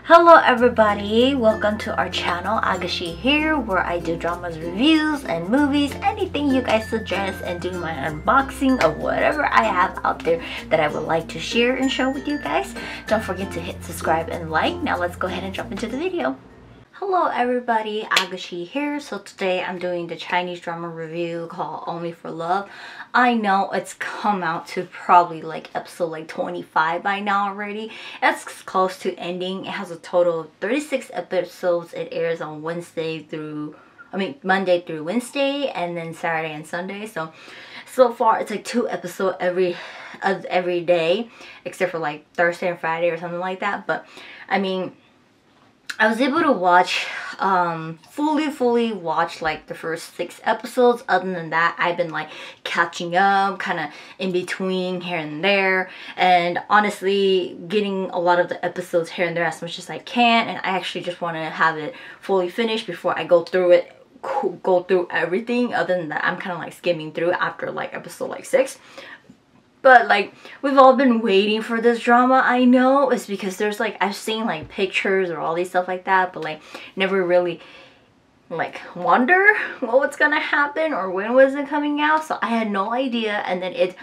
Hello everybody, welcome to our channel. Agashi here, where I do dramas, reviews, and movies, anything you guys suggest, and do my unboxing of whatever I have out there that I would like to share and show with you guys. Don't forget to hit subscribe and like. Now let's go ahead and jump into the video. Hello everybody, Agashi here. So today I'm doing the Chinese drama review called Only for Love. I know it's come out to probably like episode like 25 by now already. It's close to ending. It has a total of 36 episodes. It airs on Monday through Wednesday, and then Saturday and Sunday. So far it's like 2 episodes every day, except for like Thursday and Friday or something like that. But I mean, I was able to watch, fully watch like the first 6 episodes. Other than that, I've been like catching up, kind of in between here and there, and honestly getting a lot of the episodes here and there as much as I can. And I actually just want to have it fully finished before I go through everything. Other than that, I'm kind of like skimming through after like episode like 6. But like, we've all been waiting for this drama. I know it's because there's like, I've seen like pictures or all these stuff like that, but like never really like wonder what's gonna happen or when was it coming out. So I had no idea. And then it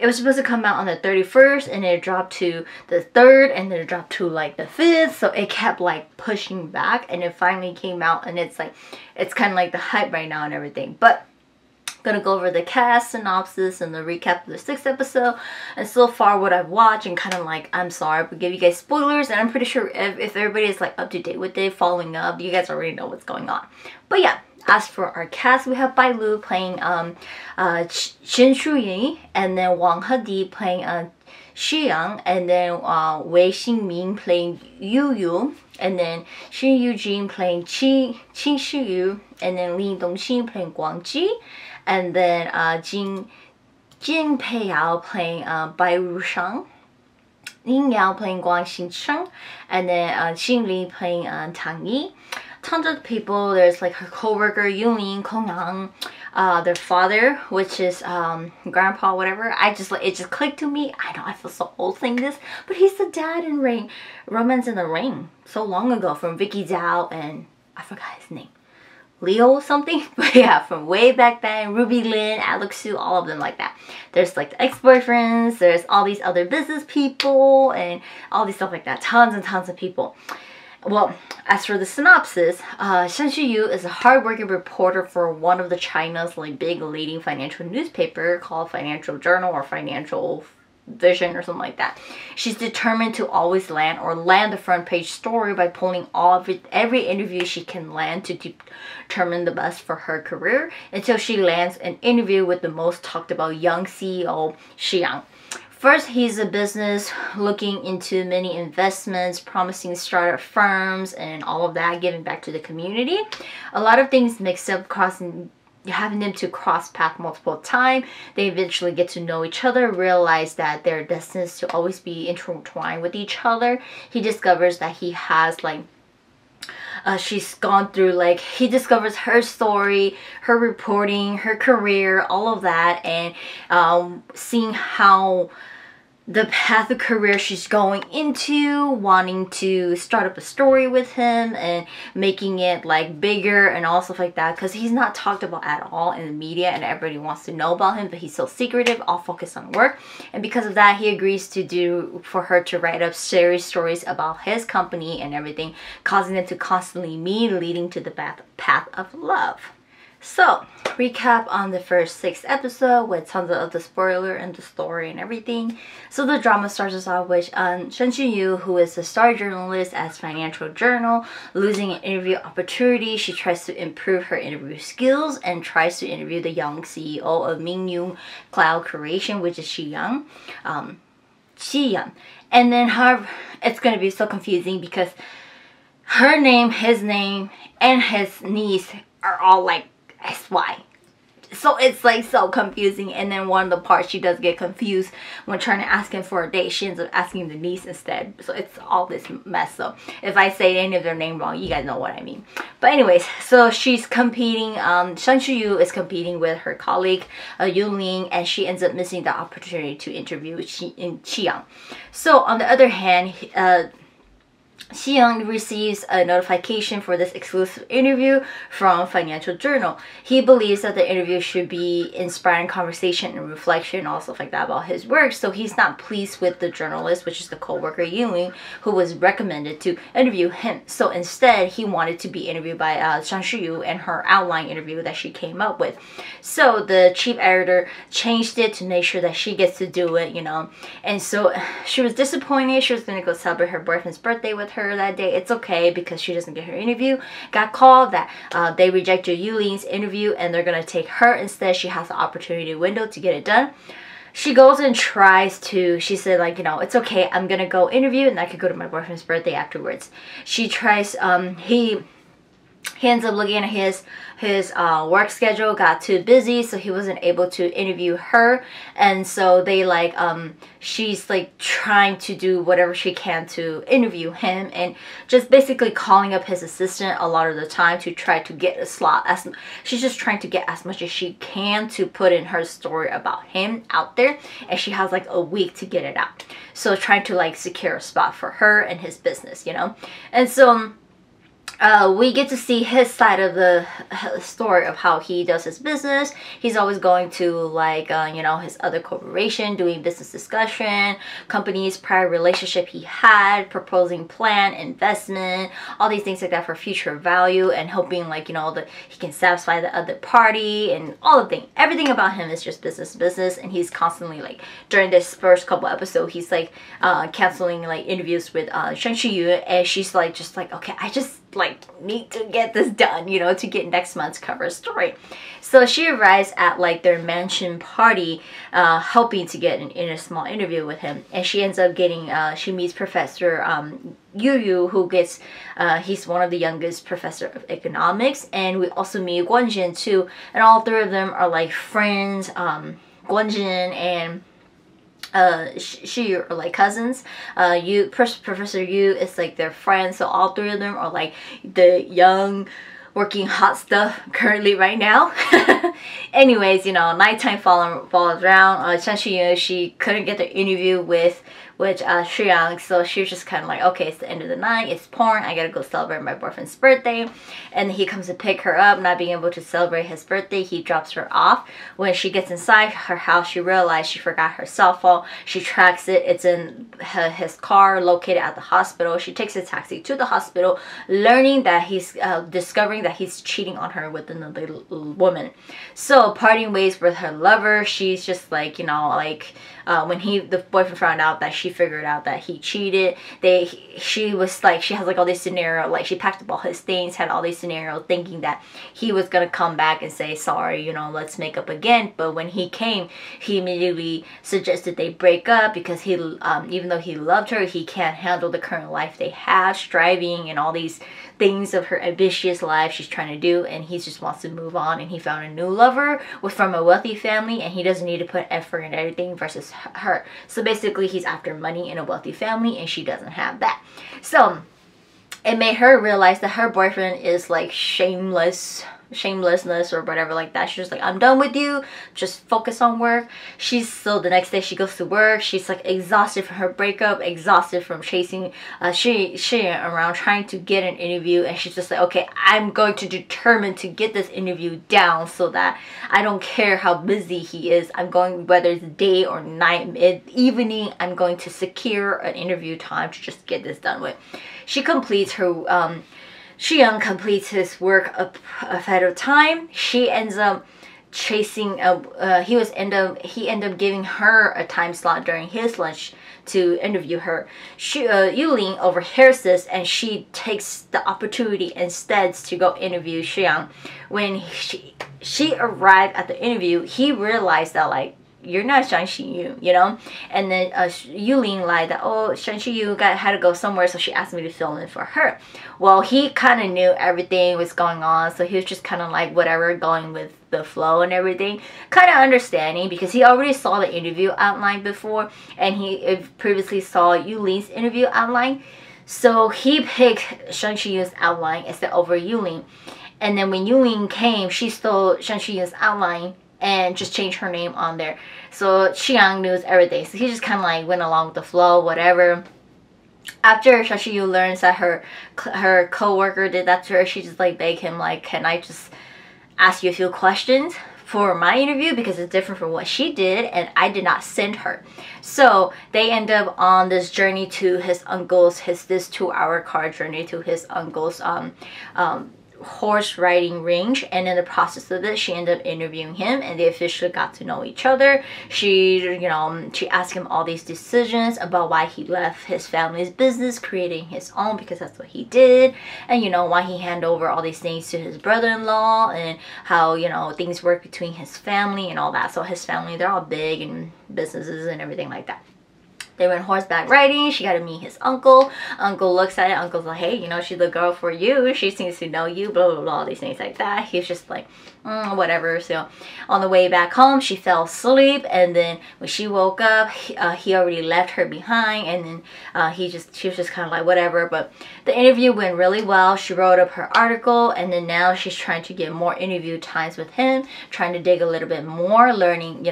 was supposed to come out on the 31st, and it dropped to the 3rd, and then it dropped to like the 5th. So it kept like pushing back, and it finally came out, and it's like, it's kind of like the hype right now and everything. But gonna go over the cast synopsis and the recap of the 6th episode, and so far what I've watched, and kind of like, I'm sorry but give you guys spoilers, and I'm pretty sure if everybody is like up to date with it, following up, you guys already know what's going on. But yeah, as for our cast, we have Bai Lu playing Shin Shu-yi, and then Wang Hedi playing Xi Yang, and then Wei Xingming playing Yu Yu, and then Xin Yujin playing Qin Shiyu, and then Li Dongxin playing Guang Ji, and then Jin Peiyao playing Bai Rushang, Yin Yao playing Guang Xingsheng, and then Xin Li playing Tang Yi. Tons of people. There's like her co-worker Yulin, Kongyang, their father, which is grandpa, whatever. It just clicked to me. I know I feel so old saying this, but he's the dad in Romance in the Rain, so long ago, from Vicky Zhao, and I forgot his name, Leo something. But yeah, from way back then, Ruby Lin, Alex Su, all of them like that. There's like the ex-boyfriends, there's all these other business people, and all these stuff like that. Tons and tons of people. Well, as for the synopsis, Shen Yu is a hardworking reporter for one of the China's like big leading financial newspaper called Financial Journal or Financial Vision or something like that. She's determined to always land the front page story by pulling every interview she can land to determine the best for her career, until she lands an interview with the most talked about young CEO, Xi Yang. First, he's a business looking into many investments, promising startup firms, and all of that, giving back to the community. A lot of things mixed up, having them to cross paths multiple times. They eventually get to know each other, realize that they're destined to always be intertwined with each other. He discovers that he has like she's gone through, like, he discovers her story, her reporting, her career, all of that, and seeing how the path of career she's going into, wanting to start up a story with him and making it like bigger and all stuff like that, because he's not talked about at all in the media, and everybody wants to know about him, but he's so secretive, all focused on work. And because of that, he agrees for her to write up series stories about his company and everything, causing them to constantly meet, leading to the path of love. So, recap on the first 6 episodes with tons of the spoiler and the story and everything. So the drama starts us off with Shen Yu, who is a star journalist at Financial Journal, losing an interview opportunity. She tries to improve her interview skills and tries to interview the young CEO of Mingyun Cloud Creation, which is Xi Yang. And then it's going to be so confusing because her name, his name, and his niece are all like SY. So it's like so confusing. And then one of the parts, she does get confused when trying to ask him for a date. She ends up asking the niece instead. So it's all this mess. So if I say any of their name wrong, you guys know what I mean. But anyways, so she's competing. Shen Yu is competing with her colleague Yu Ling, and she ends up missing the opportunity to interview Qi Yang. So on the other hand, Xiang receives a notification for this exclusive interview from Financial Journal. He believes that the interview should be inspiring conversation and reflection, all stuff like that about his work. So he's not pleased with the journalist, which is the co-worker Yuling, who was recommended to interview him. So instead, he wanted to be interviewed by Zhang Shiyu and her outline interview that she came up with. So the chief editor changed it to make sure that she gets to do it, you know. And so she was disappointed. She was going to go celebrate her boyfriend's birthday with her that day. It's okay because she doesn't get her interview. Got called that they rejected Yuling's interview and they're gonna take her instead. She has the opportunity window to get it done. She goes and tries to, she said, like, you know, it's okay, I'm gonna go interview and I could go to my boyfriend's birthday afterwards. She tries, he ends up looking at his work schedule, got too busy, so he wasn't able to interview her. And so they like she's like trying to do whatever she can to interview him, and just basically calling up his assistant a lot of the time to try to get a slot. She's just trying to get as much as she can to put in her story about him out there, and she has like a week to get it out. So trying to like secure a spot for her and his business, you know. And so we get to see his side of the story of how he does his business. He's always going to like, you know, his other corporation, doing business discussion, company's prior relationship he had, proposing plan, investment, all these things like that for future value, and hoping like, you know, that he can satisfy the other party, and all of things. Everything about him is just business, and he's constantly like, during this first couple episodes, he's like canceling like interviews with Shen Shiyu, and she's like, just like, okay, I just like need to get this done, you know, to get next month's cover story. So she arrives at like their mansion party, hoping to get in a small interview with him, and she ends up getting she meets Professor Yu, who gets he's one of the youngest professor of economics, and we also meet Guanjin too, and all three of them are like friends. Guanjin and she are like cousins. Professor Yu is like their friend, so all three of them are like the young working hot stuff currently right now. Anyways, you know, nighttime falls around. Shan Shiyu, she couldn't get the interview with Shiyang, so she was just kind of like, okay, it's the end of the night, it's porn, I gotta go celebrate my boyfriend's birthday. And he comes to pick her up, not being able to celebrate his birthday. He drops her off. When she gets inside her house, she realized she forgot her cell phone. She tracks it. It's in his car located at the hospital. She takes a taxi to the hospital, learning that he's discovering that he's cheating on her with another woman. So parting ways with her lover, she's just like, you know, like when the boyfriend found out that she figured out that he cheated, she was like, she has like all these scenarios, like she packed up all his things, had all these scenarios, thinking that he was gonna come back and say sorry, you know, let's make up again. But when he came, he immediately suggested they break up because he even though he loved her, he can't handle the current life they have, striving and all these things of her ambitious life she's trying to do, and he just wants to move on. And he found a new lover from a wealthy family, and he doesn't need to put effort in everything versus her. So basically he's after money in a wealthy family, and she doesn't have that. So it made her realize that her boyfriend is like shamelessness or whatever like that. She's just like, I'm done with you, just focus on work. So the next day she goes to work. She's like exhausted from her breakup, exhausted from chasing Shiyan around trying to get an interview, and she's just like, okay, I'm going to determine to get this interview down so that I don't care how busy he is. I'm going, whether it's day or night, evening, I'm going to secure an interview time to just get this done with. She completes her Xiang completes his work ahead of time. She ends up chasing he ended up giving her a time slot during his lunch to interview her. Yulin overhears this, and she takes the opportunity instead to go interview Xiang. When she arrived at the interview, he realized that like, you're not Shan Shiyu, you know? And then Yulin lied that, oh, Shan Shiyu had to go somewhere, so she asked me to fill in for her. Well, he kind of knew everything was going on, so he was just kind of like whatever, going with the flow and everything. Kind of understanding, because he already saw the interview outline before, and he previously saw Yulin's interview outline. So he picked Shan Shiyu's outline instead over Yulin. And then when Yulin came, she stole Shan Shiyu's outline and just changed her name on there. So Xiang knows everything. So he just kind of like went along with the flow, whatever. after Shashiyu learns that her co-worker did that to her, she just like begged him like, can I just ask you a few questions for my interview, because it's different from what she did and I did not send her. So they end up on this journey to his uncle's, this 2-hour car journey to his uncle's horse riding range, and in the process of it she ended up interviewing him and they officially got to know each other. She asked him all these decisions about why he left his family's business, creating his own, because that's what he did, and why he handed over all these things to his brother-in-law, and how things work between his family and all that. So his family, they're all big and businesses and everything like that. They went horseback riding. She got to meet his uncle. Uncle looks at it. Uncle's like, hey, she's the girl for you. She seems to know you, blah, blah, blah, all these things like that. He's just like, whatever. So on the way back home, she fell asleep. And then when she woke up, he already left her behind. And then she was just kind of like, whatever. But the interview went really well. She wrote up her article. And then now she's trying to get more interview times with him. Trying to dig a little bit more. Learning,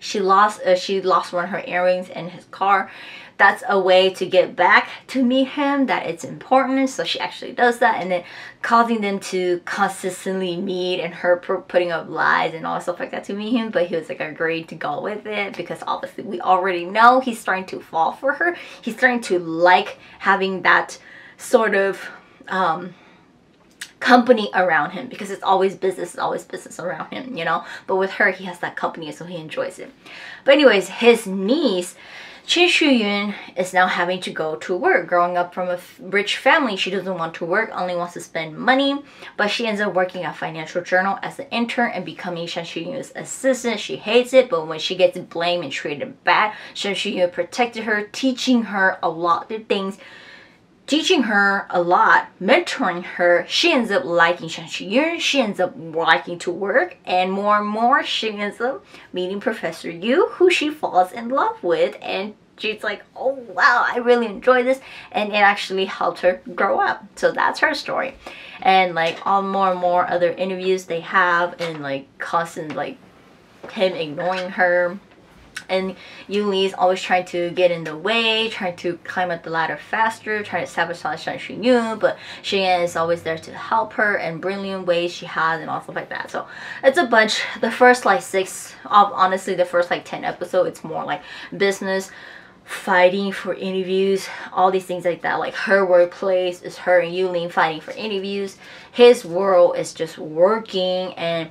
she lost one of her earrings in his car. That's a way to get back to meet him, that it's important. So she actually does that, and then causing them to consistently meet, and her putting up lies and all stuff like that to meet him. But he was like agreed to go with it, because obviously we already know he's starting to fall for her. He's starting to like having that sort of company around him, because it's always business around him, but with her he has that company, so he enjoys it. But anyways, his niece Qin Shuyun is now having to go to work. Growing up from a rich family, she doesn't want to work, only wants to spend money, but she ends up working at Financial Journal as an intern and becoming Shan Shuyun's assistant. She hates it, but when she gets blamed and treated bad, Shan Shuyun protected her, teaching her a lot of things, mentoring her. She ends up liking Shan Shuyun. She ends up liking to work, and more she ends up meeting Professor Yu, who she falls in love with, and she's like, oh wow, I really enjoy this, and it actually helped her grow up. So that's her story. And like all more and more other interviews they have, and like constant like him ignoring her. And Yuli is always trying to get in the way, trying to climb up the ladder faster, trying to sabotage Shan Shuyun, but Shuyun is always there to help her in brilliant ways she has and all stuff like that. So it's a bunch. The first like 6, honestly the first like 10 episodes, it's more like business, fighting for interviews, all these things like that. Like her workplace is her and Yulin fighting for interviews. His world is just working, and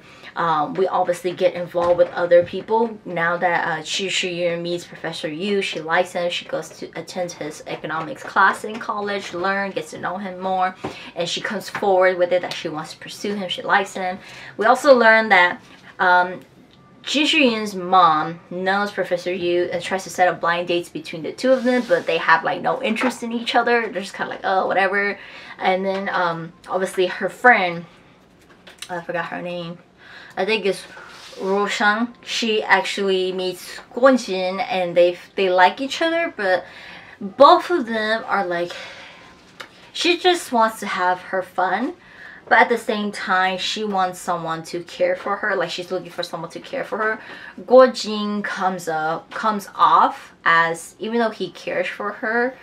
we obviously get involved with other people. Now that Shuyun meets Professor Yu, she likes him. She goes to attend his economics class in college, gets to know him more, and she comes forward with it that she wants to pursue him. She likes him. We also learn that Qin Shuyun's mom knows Professor Yu and tries to set up blind dates between the two of them, but they have like no interest in each other. They're just kind of like, oh, whatever. And then obviously her friend, I forgot her name, I think it's Roshan. She actually meets Guanjin, and they like each other, but both of them are like, she just wants to have her fun, but at the same time she wants someone to care for her. Like she's looking for someone to care for her. Guojin comes off as, even though he cares for her,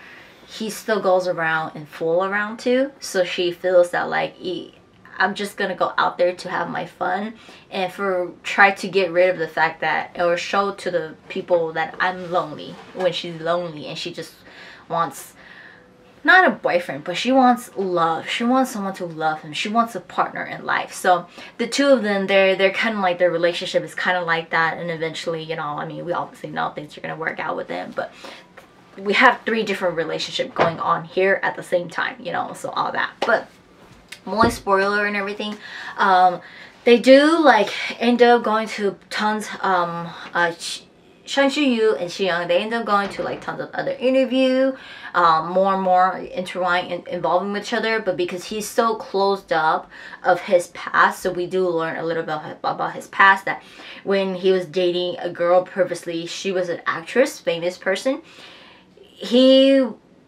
he still goes around and fool around too. So she feels that like, I'm just gonna go out there to have my fun, and try to get rid of the fact that, or show to the people that I'm lonely, when she's lonely, and she just wants not a boyfriend, but she wants love. She wants someone to love him. She wants a partner in life. So the two of them, they're kind of like, their relationship is kind of like that, and eventually, I mean, we obviously know things are gonna work out with them, but we have 3 different relationships going on here at the same time, so all that. But more spoiler and everything, they do like end up going to tons Shang Yu and Xiang, they end up going to like tons of other interview, more and more intertwined and involving with each other. But because he's so closed up of his past, so we do learn a little bit about his past, that when he was dating a girl previously, she was an actress, famous person, he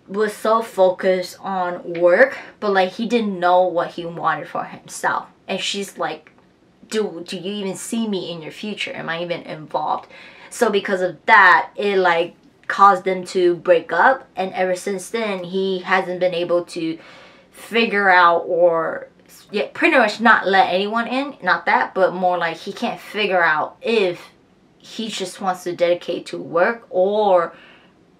was so focused on work, but like he didn't know what he wanted for himself. And she's like, do you even see me in your future? Am I even involved? So because of that, it like caused them to break up, and ever since then he hasn't been able to figure out, or pretty much not let anyone in, not that, but more like he can't figure out if he just wants to dedicate to work or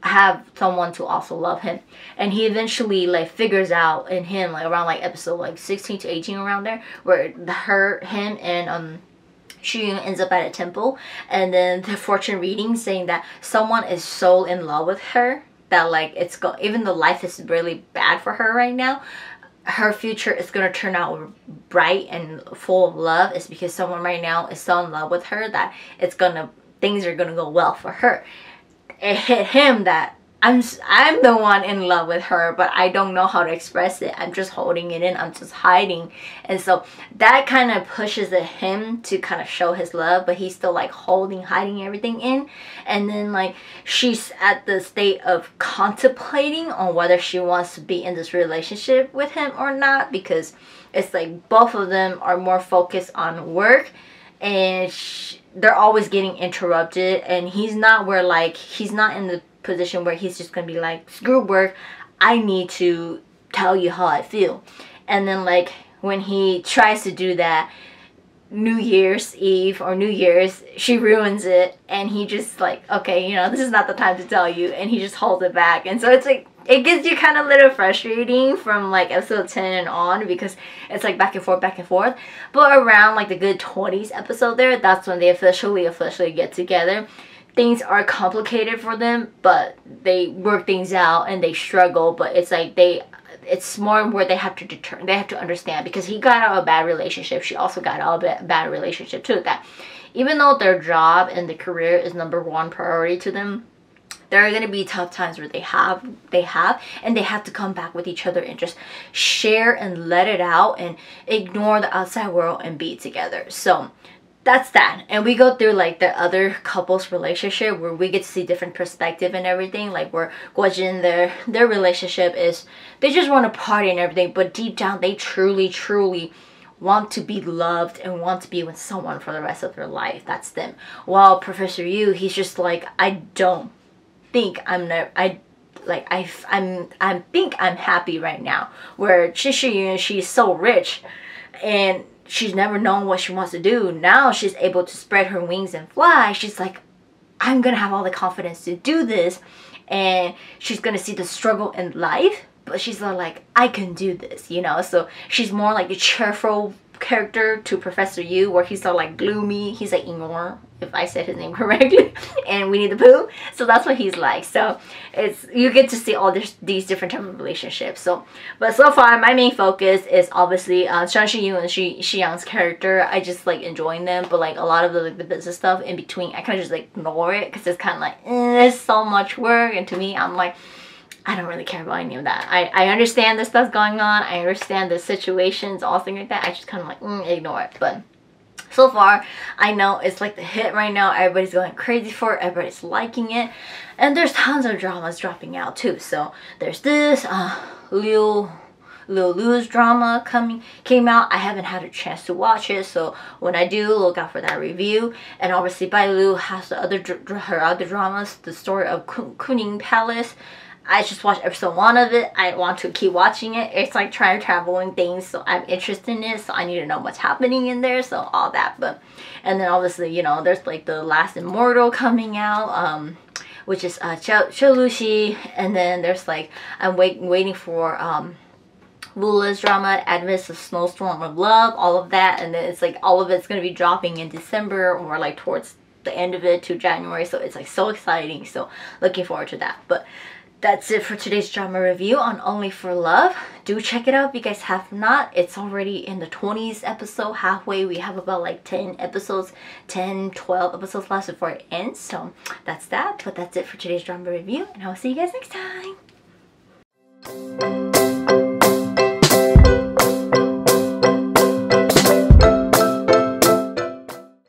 have someone to also love him. And he eventually like figures out in him, like around like episode like 16 to 18, around there, where him and Shuyun ends up at a temple, and then the fortune reading saying that someone is so in love with her that like even though life is really bad for her right now, her future is gonna turn out bright and full of love. It's because someone right now is so in love with her that things are gonna go well for her. It hit him that I'm the one in love with her, but I don't know how to express it. I'm just holding it in. I'm just hiding. And so that kind of pushes him to kind of show his love, but he's still like hiding everything in. And then like she's at the state of contemplating on whether she wants to be in this relationship with him or not, because it's like both of them are more focused on work, and they're always getting interrupted, and he's not in the position where he's just gonna be like, screw work, I need to tell you how I feel. And then like when he tries to do that, New Year's Eve or New Year's, she ruins it, and he just like, okay, you know, this is not the time to tell you, and he just holds it back. And so it's like, it gets you kind of a little frustrating from like episode 10 and on, because it's like back and forth. But around like the good 20s episode there, that's when they officially get together. Things are complicated for them, but they work things out and they struggle. But it's like it's more where they have to understand, because he got out of a bad relationship, she also got out of a bad relationship too. That even though their job and the career is #1 priority to them, there are going to be tough times where they have to come back with each other and just share and let it out and ignore the outside world and be together. So that's that. And we go through like the other couples relationship where we get to see different perspective and everything. Like where Guojin, their relationship is, they just want to party and everything, but deep down they truly want to be loved and want to be with someone for the rest of their life. That's them. While Professor Yu, he's just like, I think I'm happy right now. Where Shishiyun, she's so rich and she's never known what she wants to do. Now she's able to spread her wings and fly. She's like, I'm gonna have all the confidence to do this, and she's gonna see the struggle in life, but she's like, I can do this, you know. So she's more like a cheerful character to Professor Yu, where he's so like gloomy. He's like Ingor, if I said his name correctly, and Winnie the Pooh. So that's what he's like. So you get to see all these different type of relationships. So, but so far my main focus is obviously Shang Shi Yu and Shi Yang's character. I just like enjoying them, but like a lot of the business stuff in between, I kind of just like ignore it, because it's kind of like it's so much work, and to me, I'm like, I don't really care about any of that. I understand the stuff's going on. I understand the situations, all things like that. I just kind of like ignore it. But so far, I know it's like the hit right now. Everybody's going crazy for it. Everybody's liking it. And there's tons of dramas dropping out too. So there's this Lil Lu's drama came out. I haven't had a chance to watch it, so when I do, look out for that review. And obviously Bai Lu has the her other dramas, the story of Kuning Palace. I just watched episode 1 of it. I want to keep watching it. It's like time traveling things, so I'm interested in it, so I need to know what's happening in there, so all that. But and then obviously, you know, there's like The Last Immortal coming out, which is Cholushi, and then there's like I'm waiting for Lula's drama, Advents of Snowstorm of Love, all of that. And then it's like all of it's going to be dropping in December, or like towards the end of it to January, so it's like so exciting. So looking forward to that. But that's it for today's drama review on Only for Love. Do check it out if you guys have not. It's already in the 20s episode, halfway. We have about like 10 episodes, 10, 12 episodes left before it ends. So that's that. But that's it for today's drama review, and I'll see you guys next time.